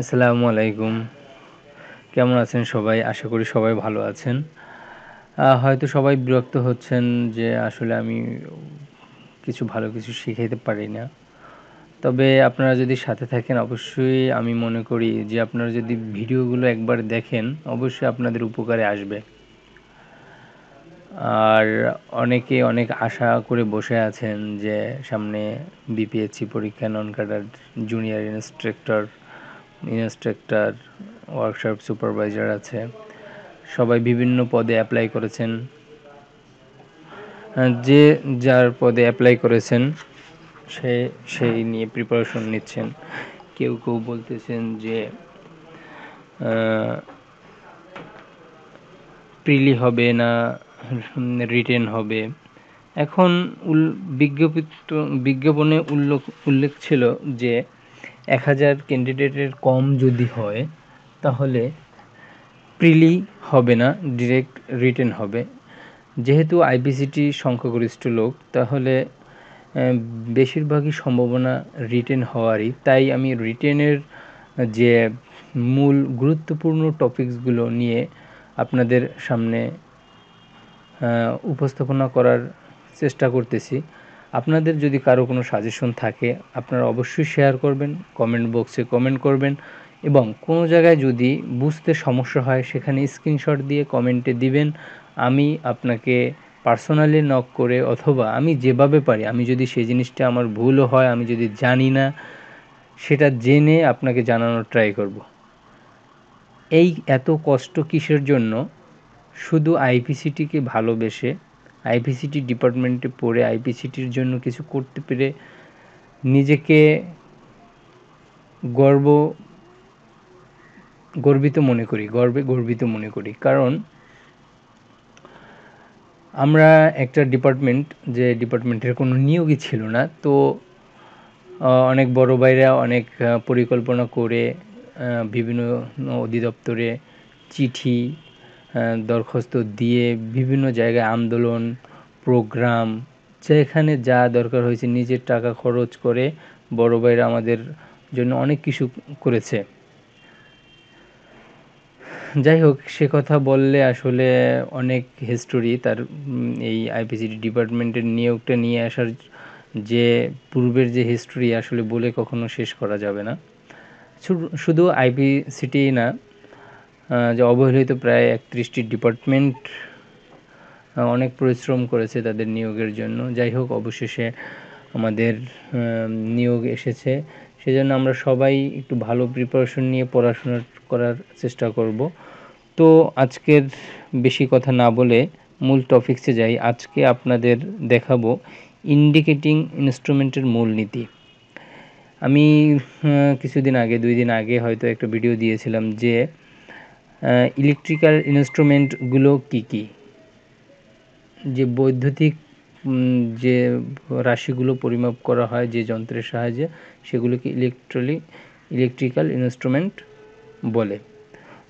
আসসালামু আলাইকুম। কেমন আছেন সবাই? আশা করি সবাই ভালো আছেন। হয়তো সবাই বিরক্ত হচ্ছেন যে আসলে আমি ভালো কিছু শিখাইতে পারি না। তবে আপনারা যদি সাথে থাকেন অবশ্যই আমি মনে করি যে আপনারা যদি ভিডিওগুলো একবার দেখেন অবশ্যই আপনাদের উপকারে আসবে। আর অনেকে অনেক আশা করে বসে আছেন যে সামনে বিপিএসসি পরীক্ষা, non cadre junior instructor, workshop supervisor আছে। সবাই বিভিন্ন পদে অ্যাপ্লাই করেছেন। যে যার পদে অ্যাপ্লাই করেছেন সেই নিয়ে প্রিপারেশন নিচ্ছেন। কেউ বলতেছেন যে প্রিলি হবে না রিটেন হবে। এখন বিজ্ঞাপনে উল্লেখ ছিল যে 1000 ক্যান্ডিডেটের কম যদি হয় তাহলে প্রিলি হবে না, ডিরেক্ট রিটেন হবে। যেহেতু আইপিসিটি সংখ্যাগরিষ্ঠ লোক তাহলে বেশিরভাগই সম্ভাবনা রিটেন হওয়ারই। তাই আমি রিটেনের যে মূল গুরুত্বপূর্ণ টপিকসগুলো নিয়ে আপনাদের সামনে উপস্থাপনা করার চেষ্টা করতেছি। আপনাদের যদি কারো কোনো সাজেশন থাকে আপনারা অবশ্যই শেয়ার করবেন, কমেন্ট বক্সে কমেন্ট করবেন এবং কোনো জায়গায় যদি বুঝতে সমস্যা হয় সেখানে স্ক্রিনশট দিয়ে কমেন্টে দিবেন। আমি আপনাকে পার্সোনালি নক করে অথবা আমি যেভাবে পারি, আমি যদি সেই জিনিসটা আমার ভুলও হয়, আমি যদি জানি না সেটা জেনে আপনাকে জানানোর ট্রাই করব। এই এত কষ্ট কিসের জন্য? শুধু আইপিসিটিকে ভালোবেসে, আইপিসিটি ডিপার্টমেন্টে পড়ে আইপিসিটির জন্য কিছু করতে পেরে নিজেকে গর্বিত মনে করি। কারণ আমরা একটা ডিপার্টমেন্ট, যে ডিপার্টমেন্টের কোনো নিয়োগই ছিল না, তো অনেক বড় ভাইরা অনেক পরিকল্পনা করে বিভিন্ন অধিদপ্তরে চিঠি দরখাস্ত দিয়ে বিভিন্ন জায়গায় আন্দোলন, প্রোগ্রাম, যেখানে যা দরকার হয়েছে নিজের টাকা খরচ করে বড় ভাইরা আমাদের জন্য অনেক কিছু করেছে। যাই হোক, সে কথা বললে আসলে অনেক হিস্টোরি তার। এই আইপিসিটি ডিপার্টমেন্টের নিয়োগটা নিয়ে আসার যে পূর্বের যে হিস্টোরি আসলে বলে কখনো শেষ করা যাবে না। শুধু আইপিসিটি না, যে অবহেলিত প্রায় 31টি ডিপার্টমেন্ট অনেক পরিশ্রম করেছে তাদের নিয়োগের জন্য। যাই হোক, অবশেষে আমাদের নিয়োগ এসেছে। সেজন্য আমরা সবাই একটু ভালো প্রিপারেশন নিয়ে পড়াশোনা করার চেষ্টা করব। তো আজকের বেশি কথা না বলে মূল টপিকসে যাই। আজকে আপনাদের দেখাবো ইন্ডিকেটিং ইনস্ট্রুমেন্টের মূলনীতি। আমি কিছুদিন আগে, 2 দিন আগে হয়তো একটা ভিডিও দিয়েছিলাম যে ইলেকট্রিক্যাল ইনস্ট্রুমেন্টগুলো কি কি, যে বৈদ্যুতিক যে রাশিগুলো পরিমাপ করা হয় যে যন্ত্রের সাহায্যে, সেগুলোকে ইলেকট্রিক্যাল ইনস্ট্রুমেন্ট বলে।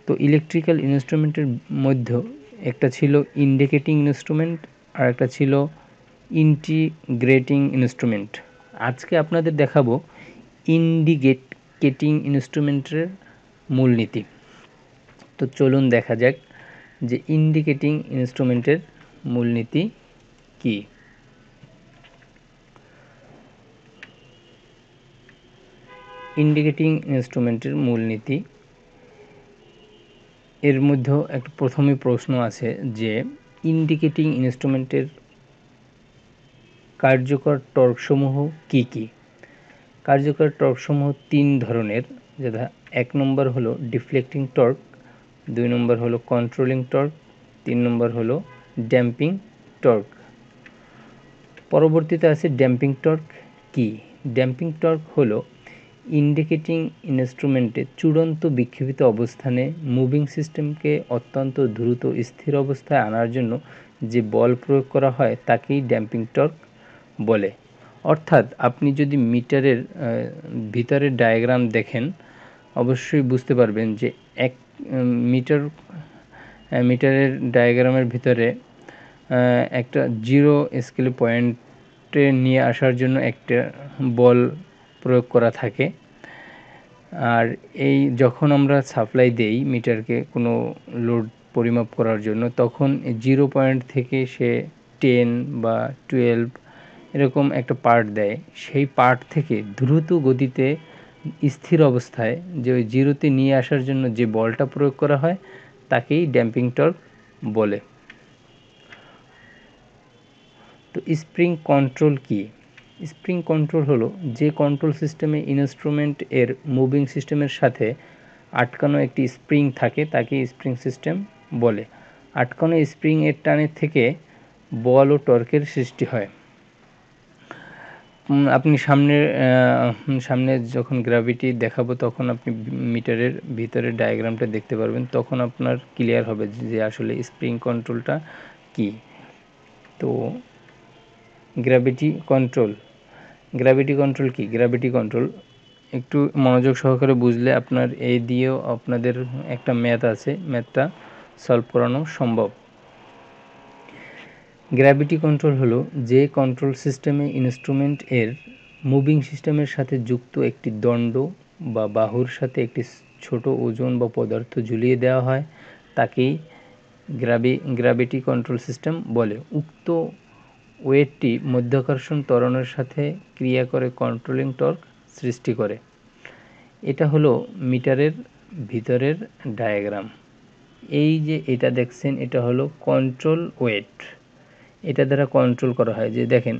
তো ইলেকট্রিক্যাল ইনস্ট্রুমেন্টের মধ্যে একটা ছিল ইন্ডিকেটিং ইনস্ট্রুমেন্ট আর একটা ছিল ইন্টিগ্রেটিং ইনস্ট্রুমেন্ট। আজকে আপনাদের দেখাবো ইন্ডিকেটিং ইনস্ট্রুমেন্টের মূলনীতি। তো চলুন দেখা যাক যে ইন্ডিকেটিং ইনস্ট্রুমেন্টের মূলনীতি কি। ইন্ডিকেটিং ইনস্ট্রুমেন্টের মূলনীতি এর মধ্যে একটা প্রথমে প্রশ্ন আছে যে ইন্ডিকেটিং ইনস্ট্রুমেন্টের কার্যকর টর্কসমূহ কি কি। কার্যকর টর্কসমূহ 3 ধরনের, যেটা 1 নম্বর হলো ডিফ্লেক্টিং টর্ক, 2 নম্বর হলো কন্ট্রোলিং টর্ক, 3 নম্বর হলো ড্যাম্পিং টর্ক। পরবর্তীতে আছে ড্যাম্পিং টর্ক কি। ড্যাম্পিং টর্ক হলো ইন্ডিকেটিং ইনস্ট্রুমেন্টে চূড়ান্ত বিক্ষেপিত অবস্থানে মুভিং সিস্টেমকে অত্যন্ত দ্রুত স্থির অবস্থায় আনার জন্য যে বল প্রয়োগ করা হয় তাকেই ড্যাম্পিং টর্ক বলে। অর্থাৎ আপনি যদি মিটারের ভিতরের ডায়াগ্রাম দেখেন অবশ্যই বুঝতে পারবেন যে এক মিটারের ডায়াগ্রামের ভিতরে একটা জিরো স্কেল পয়েন্টে নিয়ে আসার জন্য একটা বল প্রয়োগ করা থাকে। আর এই যখন আমরা সাপ্লাই দেই মিটারকে কোনো লোড পরিমাপ করার জন্য, তখন 0 পয়েন্ট থেকে সে 10 বা 12 এরকম একটা পার্ট দেয়। সেই পার্ট থেকে দ্রুত গতিতে স্থির অবস্থায় যে ওই জিরোতে নিয়ে আসার জন্য যে বলটা প্রয়োগ করা হয় তাকেই ড্যাম্পিং টর্ক বলে। তো স্প্রিং কন্ট্রোল কি? স্প্রিং কন্ট্রোল হলো যে কন্ট্রোল সিস্টেমে ইনস্ট্রুমেন্ট এর মুভিং সিস্টেমের সাথে আটকানো একটি স্প্রিং থাকে তাকে স্প্রিং সিস্টেম বলে। আটকানো স্প্রিং এর টানের থেকে বল ও টর্কের সৃষ্টি হয়। আপনি সামনে যখন গ্র্যাভিটি দেখাবো তখন আপনি মিটারের ভিতরের ডায়াগ্রামটা দেখতে পারবেন, তখন আপনার ক্লিয়ার হবে যে আসলে স্প্রিং কন্ট্রোলটা কি। তো গ্র্যাভিটি কন্ট্রোল কি? গ্র্যাভিটি কন্ট্রোল একটু মনোযোগ সহকারে বুঝলে আপনার এই দিয়েও আপনাদের একটা ম্যাথ আছে, ম্যাথটা সলভ করানো সম্ভব। গ্র্যাভিটি কন্ট্রোল হলো যে কন্ট্রোল সিস্টেমে ইনস্ট্রুমেন্ট এর মুভিং সিস্টেমের সাথে যুক্ত একটি দণ্ড বা বাহুর সাথে একটি ছোট ওজন বা পদার্থ ঝুলিয়ে দেওয়া হয় তাকেই গ্র্যাভিটি কন্ট্রোল সিস্টেম বলে। উক্ত ওয়েটটি মাধ্যাকর্ষণ ত্বরণের সাথে ক্রিয়া করে কন্ট্রোলিং টর্ক সৃষ্টি করে। এটা হলো মিটারের ভিতরের ডায়াগ্রাম। এই যে এটা দেখছেন এটা হলো কন্ট্রোল ওয়েট, এটা দ্বারা কন্ট্রোল করা হয়। যে দেখেন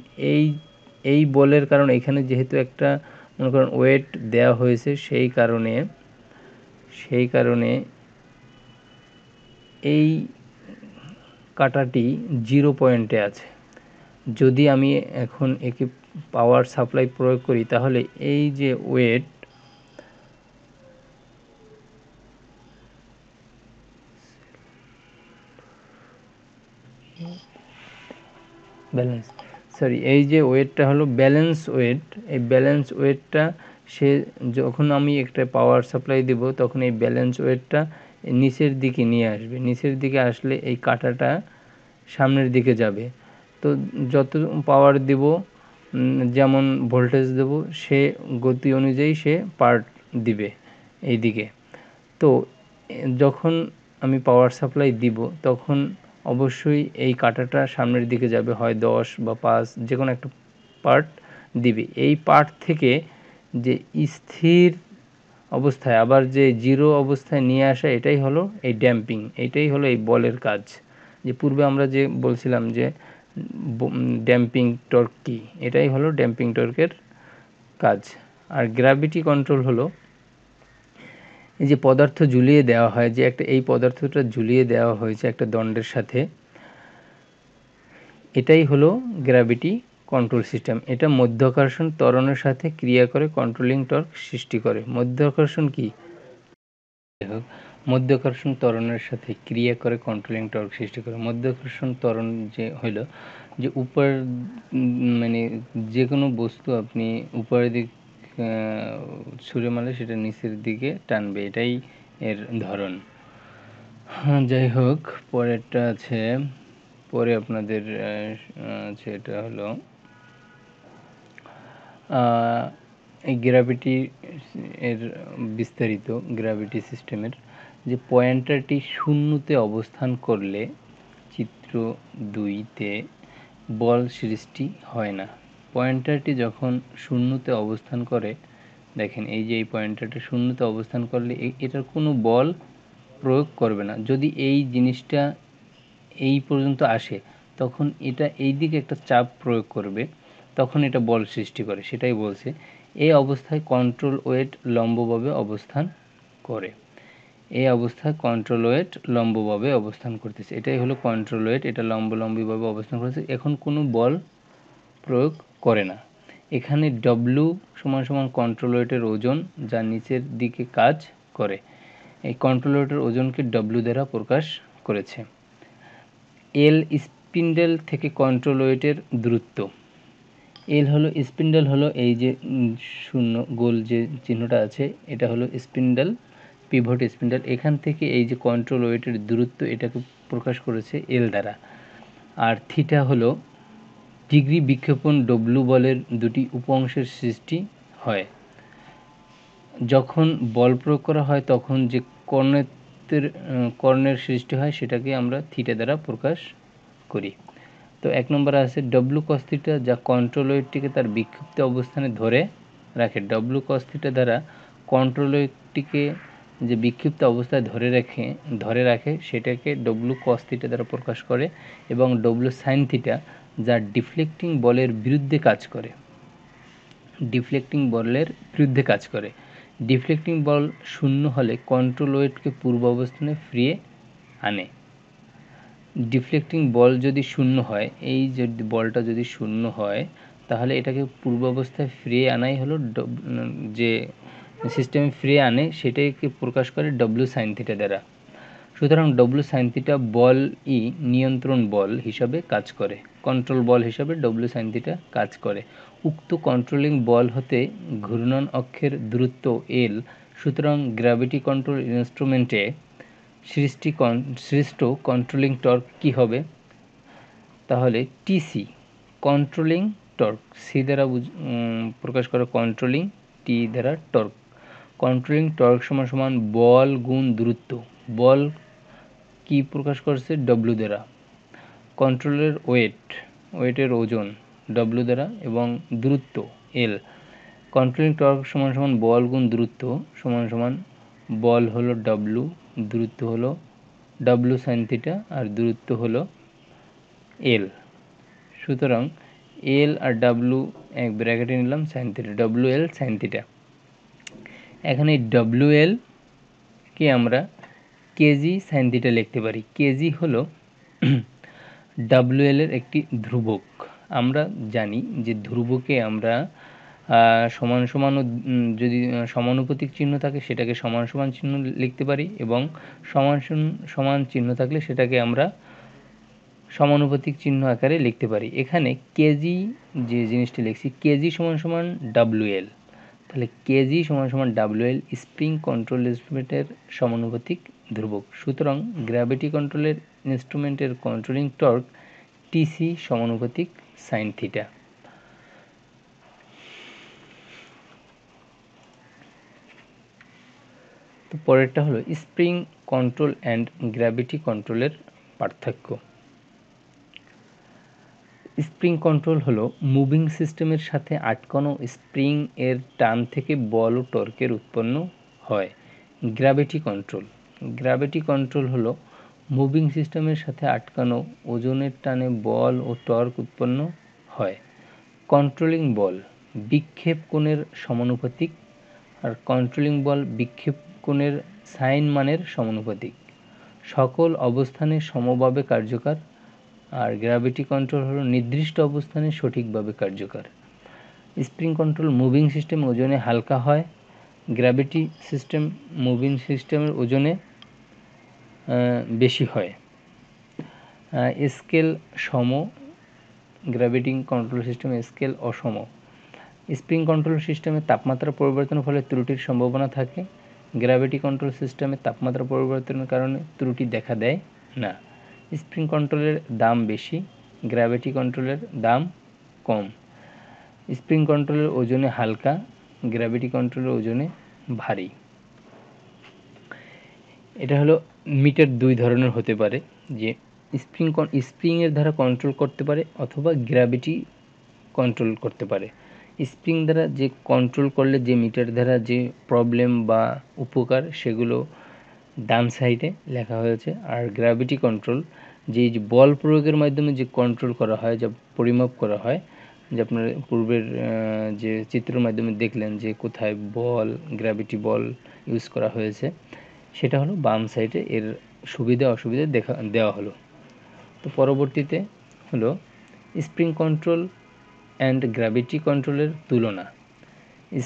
এই বলের কারণে এখানে যেহেতু একটা মনে করেন ওয়েট দেওয়া হয়েছে, সেই কারণে এই কাঁটাটি 0 পয়েন্টে আছে। যদি আমি এখন একে পাওয়ার সাপ্লাই প্রয়োগ করি তাহলে এই যে ওয়েট এই যে ওয়েটটা হলো ব্যালেন্স ওয়েট। এই ব্যালেন্স ওয়েটটা সে যখন আমি একটা পাওয়ার সাপ্লাই দেব তখন এই ব্যালেন্স ওয়েটটা নিচের দিকে নিয়ে আসবে। নিচের দিকে আসলে এই কাঁটাটা সামনের দিকে যাবে। তো যত পাওয়ার দেব, যেমন ভোল্টেজ দেব, সে গতি অনুযায়ী সে পার্ট দিবে এই দিকে। তো যখন আমি পাওয়ার সাপ্লাই দিব তখন অবশ্যই এই কাঁটাটা সামনের দিকে যাবে, হয় 10 বা 5 যে কোনো একটা পার্ট দিবে। এই পার্ট থেকে যে স্থির অবস্থায় আবার যে 0 অবস্থায় নিয়ে আসা, এটাই হলো এই ড্যাম্পিং, এটাই হলো এই বলের কাজ। যে পূর্বে আমরা যে বলছিলাম যে ড্যাম্পিং টর্ক কি, এটাই হলো ড্যাম্পিং টর্কের কাজ। আর গ্র্যাভিটি কন্ট্রোল হলো এই যে পদার্থ ঝুলিয়ে দেওয়া হয়, যে একটা এই পদার্থটা ঝুলিয়ে দেওয়া হয়েছে একটা দণ্ডের সাথে, এটাই হলো গ্র্যাভিটি কন্ট্রোল সিস্টেম। এটা মাধ্যাকর্ষণ ত্বরণের সাথে ক্রিয়া করে কন্ট্রোলিং টর্ক সৃষ্টি করে। মাধ্যাকর্ষণ কি? মাধ্যাকর্ষণ ত্বরণের সাথে ক্রিয়া করে কন্ট্রোলিং টর্ক সৃষ্টি করে। মাধ্যাকর্ষণ ত্বরণ যে হলো যে উপর মানে যে কোনো বস্তু আপনি উপরের দিক ছুঁড়ে মারলে সেটা নিচের দিকে টানবে, এটাই এর ধরন। যাই হোক, পরেরটা আছে, পরে আপনাদের আছে, এটা হলো এই গ্র্যাভিটি এর বিস্তারিত। গ্র্যাভিটি সিস্টেমের যে পয়েন্টারটি শূন্যতে অবস্থান করলে চিত্র 2-তে বল সৃষ্টি হয় না। পয়েন্টারটি যখন শূন্যতে অবস্থান করে, দেখেন এই যে এই পয়েন্টারটা শূন্যতে অবস্থান করলে এটার কোনো বল প্রয়োগ করবে না। যদি এই জিনিসটা এই পর্যন্ত আসে তখন এটা এই দিকে একটা চাপ প্রয়োগ করবে, তখন এটা বল সৃষ্টি করে, সেটাই বলছে। এই অবস্থায় কন্ট্রোল ওয়েট লম্বভাবে অবস্থান করে। এই অবস্থায় কন্ট্রোল ওয়েট লম্বভাবে অবস্থান করতেছে, এটাই হলো কন্ট্রোল ওয়েট। এটা লম্বভাবে অবস্থান করতেছে, এখন কোনো বল প্রয়োগ করে না। এখানে ডব্লিউ সমান কন্ট্রোল ওয়েটের ওজন, যা নিচের দিকে কাজ করে। এই কন্ট্রোল ওয়েটের ওজনকে ডব্লিউ দ্বারা প্রকাশ করেছে। এল স্পিন্ডেল থেকে কন্ট্রোল ওয়েটের দূরত্ব। এল হলো স্পিন্ডেল, হলো এই যে শূন্য গোল যে চিহ্নটা আছে, এটা হলো স্পিন্ডেল, পিভট স্পিন্ডেল। এখান থেকে এই যে কন্ট্রোল ওয়েটের দূরত্ব, এটাকে প্রকাশ করেছে এল দ্বারা। আর থিটা হলো ডিগ্রি বিক্ষেপণ ডব্লু বলের দুটি উপ অংশের সৃষ্টি হয়। যখন বল প্রয়োগ করা হয় তখন যে কর্ণের সৃষ্টি হয় সেটাকে আমরা থিটা দ্বারা প্রকাশ করি। তো 1 নম্বরে আছে ডব্লু কস থিটা, যা কন্ট্রোল ওয়েটটিকে তার বিক্ষিপ্ত অবস্থানে ধরে রাখে। ডব্লু কস থিটা দ্বারা কন্ট্রোল ওয়েটটিকে যে বিক্ষিপ্ত অবস্থায় ধরে রাখে সেটাকে ডব্লু কস থিটা দ্বারা প্রকাশ করে। এবং ডব্লু সাইন থিটা, যা ডিফ্লেক্টিং বলের বিরুদ্ধে কাজ করে। ডিফ্লেক্টিং বল শূন্য হলে কন্ট্রোল ওয়েটকে পূর্ব অবস্থানে ফিরিয়ে আনে। ডিফ্লেক্টিং বল যদি শূন্য হয়, এই যে বলটা যদি শূন্য হয় তাহলে এটাকে পূর্ব অবস্থায় ফিরিয়ে আনাই হলো যে সিস্টেমে ফিরিয়ে আনে সেটাকে প্রকাশ করে ডব্লু সাইন থিটা দ্বারা। সুতরাং ডব্লু সাইন থিটা বল ই নিয়ন্ত্রণ বল হিসাবে কাজ করে, কন্ট্রোল বল হিসাবে ডব্লু সাইন থিটা কাজ করে। উক্ত কন্ট্রোলিং বল হতে ঘূর্ণন অক্ষের দূরত্ব এল। সুতরাং গ্র্যাভিটি কন্ট্রোল ইনস্ট্রুমেন্টে সৃষ্ট কন্ট্রোলিং টর্ক কী হবে? তাহলে টিসি কন্ট্রোলিং টর্ক, সি দ্বারা প্রকাশ করে কন্ট্রোলিং, টি দ্বারা টর্ক। কন্ট্রোলিং টর্ক সমান সমান বল গুণ দূরত্ব। বল কি প্রকাশ করছে? ডব্লু দ্বারা। কন্ট্রোলের ওয়েটের ওজন ডব্লু দ্বারা, এবং দূরত্ব এল। কন্ট্রোলিং টর্ক সমান সমান বল গুণ দূরত্ব সমান সমান বল হলো ডব্লু, দূরত্ব হলো ডব্লু সাইন থিটা, আর দূরত্ব হলো এল। সুতরাং এল আর ডাব্লু এক ব্র্যাকেটে নিলাম, সাইন থিটা, ডব্লু এল সাইন থিটা। এখানে ডব্লু এল কে আমরা কেজি সাইন থিটা লিখতে পারি। কেজি হলো ডাব্লু এল এর একটি ধ্রুবক। আমরা জানি যে ধ্রুবকে আমরা সমান সমান যদি সমানুপাতিক চিহ্ন থাকে সেটাকে সমান সমান চিহ্ন লিখতে পারি, এবং সমান সমান চিহ্ন থাকলে সেটাকে আমরা সমানুপাতিক চিহ্ন আকারে লিখতে পারি। এখানে কেজি যে জিনিসটি লিখছি, কেজি সমান সমান ডাব্লু এল, তাহলে কেজি সমান সমান ডাব্লু এল স্প্রিং কন্ট্রোল ইনস্ট্রুমেন্টের সমানুপাতিক ধ্রুবক। সুতরাং গ্র্যাভিটি কন্ট্রোলের ইনস্ট্রুমেন্টের কন্ট্রোলিং টর্ক টিসি সমানুপাতিক সাইন থিটা। তো পরেরটা হলো স্প্রিং কন্ট্রোল অ্যান্ড গ্র্যাভিটি কন্ট্রোলের পার্থক্য। স্প্রিং কন্ট্রোল হলো মুভিং সিস্টেমের সাথে আটকানো স্প্রিং এর টান থেকে বল ও টর্কের উৎপন্ন হয়। গ্র্যাভিটি কন্ট্রোল হলো মুভিং সিস্টেমের সাথে আটকানো ওজনের টানে বল ও টর্ক উৎপন্ন হয়। কন্ট্রোলিং বল বিক্ষেপ কোণের সমানুপাতিক, আর কন্ট্রোলিং বল বিক্ষেপ কোণের সাইন মানের সমানুপাতিক, সকল অবস্থানে সমভাবে কার্যকর। আর গ্র্যাভিটি কন্ট্রোল হলো নির্দিষ্ট অবস্থানে সঠিকভাবে কার্যকর। স্প্রিং কন্ট্রোল মুভিং সিস্টেম ওজনে হালকা হয়, গ্র্যাভিটি সিস্টেম মুভিং সিস্টেমের ওজনে বেশি হয়। স্কেল সম, গ্র্যাভিটি কন্ট্রোল সিস্টেমে স্কেল অসম। স্প্রিং কন্ট্রোল সিস্টেমে তাপমাত্রা পরিবর্তনের ফলে ত্রুটির সম্ভাবনা থাকে, গ্র্যাভিটি কন্ট্রোল সিস্টেমে তাপমাত্রা পরিবর্তনের কারণে ত্রুটি দেখা দেয় না। স্প্রিং কন্ট্রোলের দাম বেশি, গ্র্যাভিটি কন্ট্রোলের দাম কম। স্প্রিং কন্ট্রোলের ওজনে হালকা, গ্র্যাভিটি কন্ট্রোলের ওজনে ভারী। এটা হলো মিটার দুই ধরনের হতে পারে, যে স্প্রিংয়ের দ্বারা কন্ট্রোল করতে পারে অথবা গ্র্যাভিটি কন্ট্রোল করতে পারে। স্প্রিং দ্বারা যে কন্ট্রোল করলে যে মিটার দ্বারা যে প্রবলেম বা উপকার সেগুলো ডান সাইডে লেখা হয়েছে। আর গ্র্যাভিটি কন্ট্রোল যে বল প্রয়োগের মাধ্যমে যে কন্ট্রোল করা হয়, যা পরিমাপ করা হয়, যে আপনার পূর্বের যে চিত্রের মাধ্যমে দেখলেন যে কোথায় বল, গ্র্যাভিটি বল ইউজ করা হয়েছে, সেটা হলো বাম সাইডে এর সুবিধা অসুবিধা দেওয়া হলো। তো পরবর্তীতে হলো স্প্রিং কন্ট্রোল অ্যান্ড গ্র্যাভিটি কন্ট্রোলের তুলনা।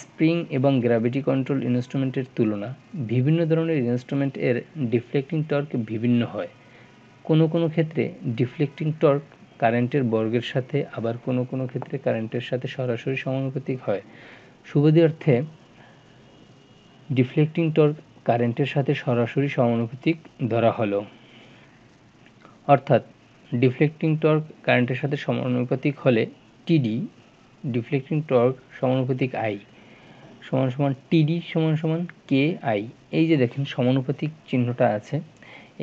স্প্রিং এবং গ্র্যাভিটি কন্ট্রোল ইনস্ট্রুমেন্টের তুলনা। বিভিন্ন ধরনের ইনস্ট্রুমেন্ট এর ডিফ্লেক্টিং টর্ক বিভিন্ন হয়। কোনো কোনো ক্ষেত্রে ডিফ্লেক্টিং টর্ক কারেন্টের বর্গের সাথে, আবার কোনো কোনো ক্ষেত্রে কারেন্টের সাথে সরাসরি সমানুপাতিক হয়। সুবিধার্থে ডিফ্লেক্টিং টর্ক কারেন্টের সাথে সরাসরি সমানুপাতিক ধরা হলো। অর্থাৎ ডিফ্লেক্টিং টর্ক কারেন্টের সাথে সমানুপাতিক হলে টিডি ডিফ্লেক্টিং টর্ক সমানুপাতিক আই। সমান সমান টিডি সমান সমান কে আই। এই যে দেখেন সমানুপাতিক চিহ্নটা আছে,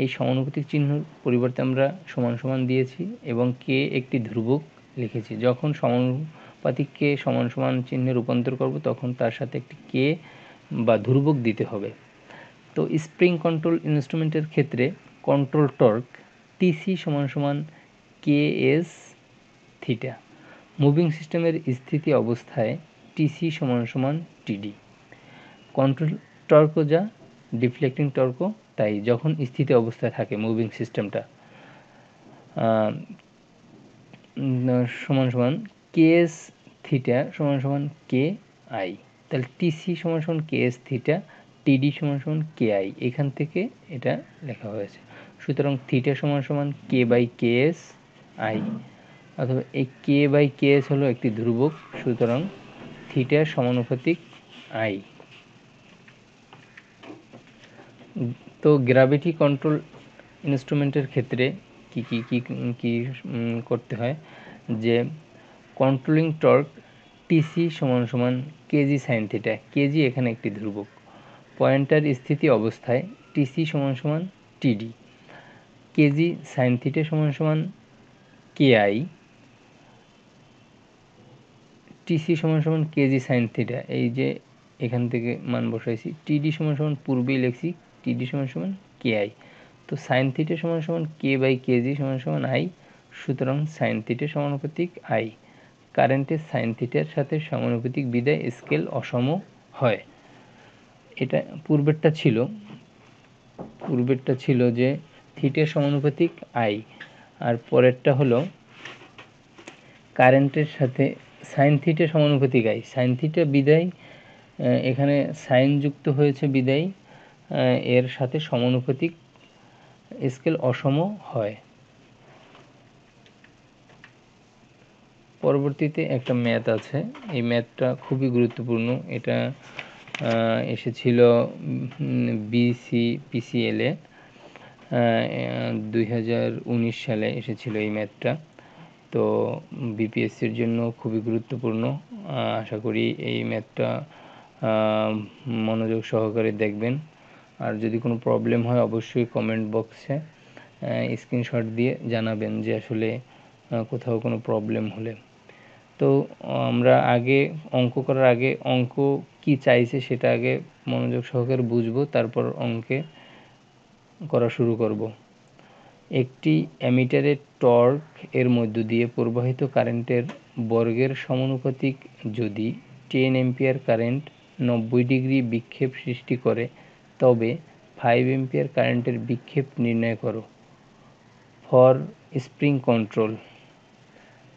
এই সমানুপাতিক চিহ্নর পরিবর্তে আমরা সমান সমান দিয়েছি এবং কে একটি ধ্রুবক লিখেছি। যখন সমানুপাতিককে সমান সমান চিহ্নে রূপান্তর করব তখন তার সাথে একটি কে বা ধ্রুবক দিতে হবে। তো স্প্রিং কন্ট্রোল ইনস্ট্রুমেন্টের ক্ষেত্রে কন্ট্রোল টর্ক টিসি সমান সমান কে এস থিটা। মুভিং সিস্টেমের স্থিতি অবস্থায় টিসি সমান সমান টিডি। কন্ট্রোল টর্কও যা, ডিফ্লেক্টিং টর্কও তাই যখন স্থিতি অবস্থায় থাকে মুভিং সিস্টেমটা। সমান সমান কে এস থিটা সমান সমান কে আই। তাহলে টিসি সমান সমান কে এস থিটা, টিডি সমান সমান কে আই, এখান থেকে এটা লেখা হয়েছে। সুতরাং থিটা সমান সমান কে বাই কে এস আই, অথবা এই কে বাই কে এস হলো একটি ধ্রুবক, সুতরাং থিটার সমানুপাতিক আই। তো গ্র্যাভিটি কন্ট্রোল ইনস্ট্রুমেন্টের ক্ষেত্রে কি কি কি কি করতে হয়, যে কন্ট্রোলিং টর্ক টিসি সমান সমান কেজি সাইন থিটা, কেজি এখানে একটি ধ্রুবক। পয়েন্টার স্থিতি অবস্থায় টিসি সমান সমান টিডি, কেজি সাইন থিটা সমান সমান কে আই, টিসি সমান সমান কেজি সাইন থিটা, এই যে এখান থেকে মান বসাইছি। টিডি সমান সমান পূর্বেই লিখছি টিডি সমান সমান কে আই। তো সাইন থিটা সমান সমান কে বাই কেজি সমান সমান আই, সুতরাং সাইন থিটা সমানুপাতিক আই। কারেন্টের সাইন থিটার সাথে সমানুপাতিক বিদায় স্কেল অসম হয়। এটা পূর্বেরটা ছিল যে থিটার সমানুপাতিক আই, আর পরেরটা হলো কারেন্টের সাথে সাইন থিটা সমানুপাতিক আই। সাইন থিটা বিদায় এখানে সাইন যুক্ত হয়েছে বিদায় এর সাথে সমানুপাতিক স্কেল অসম হয়। পরবর্তীতে একটা ম্যাথ আছে, এই ম্যাথটা খুবই গুরুত্বপূর্ণ। এটা এসেছিল পিসিএল এ 2019 সালে এসেছিল এই ম্যাথটা। তো বিপিএসসির জন্য খুবই গুরুত্বপূর্ণ। আশা করি এই ম্যাথটা মনোযোগ সহকারে দেখবেন। আর যদি কোনো প্রবলেম হয় অবশ্যই কমেন্ট বক্সে স্ক্রিনশট দিয়ে জানাবেন যে আসলে কোথাও কোনো প্রবলেম হলে। তো আমরা আগে অঙ্ক করার আগে অঙ্ক কি চাইছে সেটা আগে মনোযোগ সহকারে বুঝবো, তারপর অঙ্কে করা শুরু করব। একটি অ্যামিটারের টর্ক এর মধ্য দিয়ে প্রবাহিত কারেন্টের বর্গের সমানুপাতিক যদি 10 অ্যাম্পিয়ার কারেন্ট 90 ডিগ্রি বিক্ষেপ সৃষ্টি করে তবে 5 অ্যাম্পিয়ার কারেন্টের বিক্ষেপ নির্ণয় করো ফর স্প্রিং কন্ট্রোল।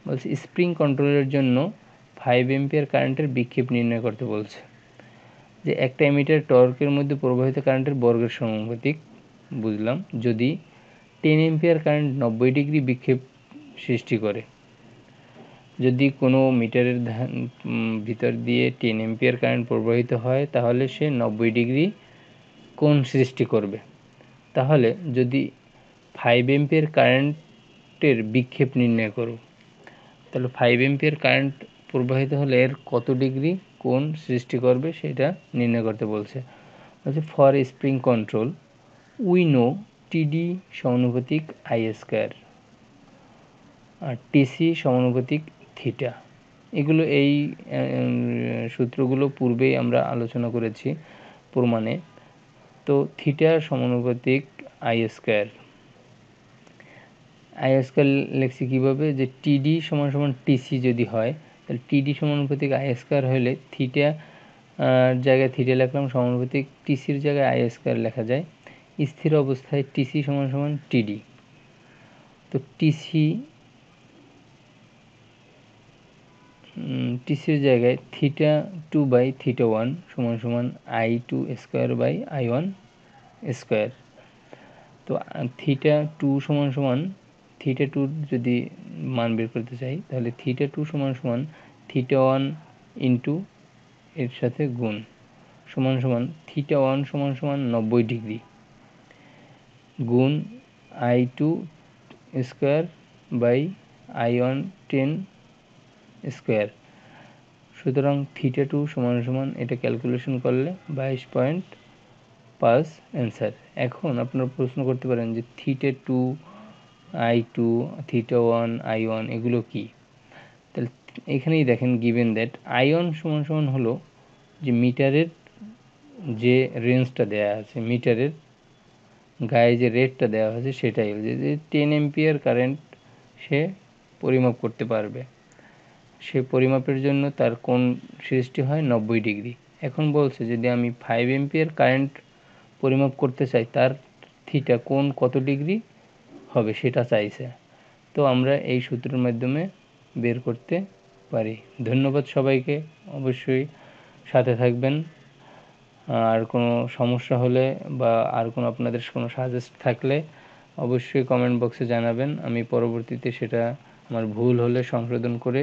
বলছে স্প্রিং কন্ট্রোলের জন্য 5 অ্যাম্পিয়ার কারেন্টের বিক্ষেপ নির্ণয় করতে বলছে। যে একটা অ্যামিটার টর্কের মধ্যে প্রবাহিত কারেন্টের বর্গের সমানুপাতিক বুঝলাম, যদি 10 অ্যাম্পিয়ার কারেন্ট 90 ডিগ্রি বিক্ষেপ সৃষ্টি করে। যদি কোনো মিটারের ভিতর দিয়ে 10 অ্যাম্পিয়ার কারেন্ট প্রবাহিত হয় তাহলে সে 90 ডিগ্রি কোণ সৃষ্টি করবে। তাহলে যদি 5 অ্যাম্পিয়ার কারেন্টের বিক্ষেপ নির্ণয় করো, তাহলে 5 অ্যাম্পিয়ার কারেন্ট প্রবাহিত হলে এর কত ডিগ্রি কোণ সৃষ্টি করবে সেটা নির্ণয় করতে বলছে। For spring control we know টিডি সমানুপাতিক আই স্কয়ার আর টিসি সমানুপাতিক থিটা। এগুলো এই সূত্রগুলো পূর্বেই আমরা আলোচনা করেছি প্রমাণে। তো থিটা সমানুপাতিক আই স্কয়ার, আই স্কয়ার লিখছি কীভাবে, যে টিডি সমান সমান টিসি যদি হয় তাহলে টিডি সমানুপাতিক আই স্কয়ার হলে থিটা জায়গায় থিটা লিখলাম, সমানুপাতিক টিসির জায়গায় আই স্কয়ার লেখা যায়। স্থির অবস্থায় টিসি সমান সমান টিডি। তো টিসির জায়গায় থিটা 2 বাই থিটা 1 সমান সমান I 2 square by I 1 square. তো থিটা 2 সমান সমান থিটা 2 যদি মান বের করতে চাই তাহলে থিটা 2 সমান সমান থিটা 1 ইন্টু এর সাথে গুণ সমান সমান থিটা 1 সমান সমান 90 ডিগ্রি গুণ I 2 square by I 1 10 square সুতরাং θ2 সমান সমান এটা ক্যালকুলেশন করলে 22.5 অ্যান্সার। এখন আপনারা প্রশ্ন করতে পারেন যে θ2 I2 θ1 I1 এগুলো কি? তাহলে এখানেই দেখেন গিভেন দ্যাট আয়ন সমান সমান হলো যে মিটারের যে রেঞ্জটা দেয়া আছে, মিটারের গায়ে যে রেটটা দেওয়া আছে সেটাই হচ্ছে যে 10 এম্পিয়ার কারেন্ট সে পরিমাপ করতে পারবে। সে পরিমাপের জন্য তার কোণ সৃষ্টি হয় 90 ডিগ্রি। এখন বলছে যদি আমি 5 এম্পিয়ার কারেন্ট পরিমাপ করতে চাই তার থিটা কোণ কত ডিগ্রি হবে সেটা চাইছে। তো আমরা এই সূত্রের মাধ্যমে বের করতে পারি। ধন্যবাদ সবাইকে, অবশ্যই সাথে থাকবেন। আর কোনো সমস্যা হলে বা আর কোনো আপনাদের কোনো সাজেস্ট থাকলে অবশ্যই কমেন্ট বক্সে জানাবেন। আমি পরবর্তীতে সেটা আমার ভুল হলে সংশোধন করে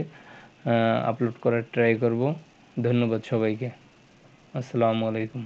আপলোড করার ট্রাই করব। ধন্যবাদ সবাইকে। আসসালামু আলাইকুম।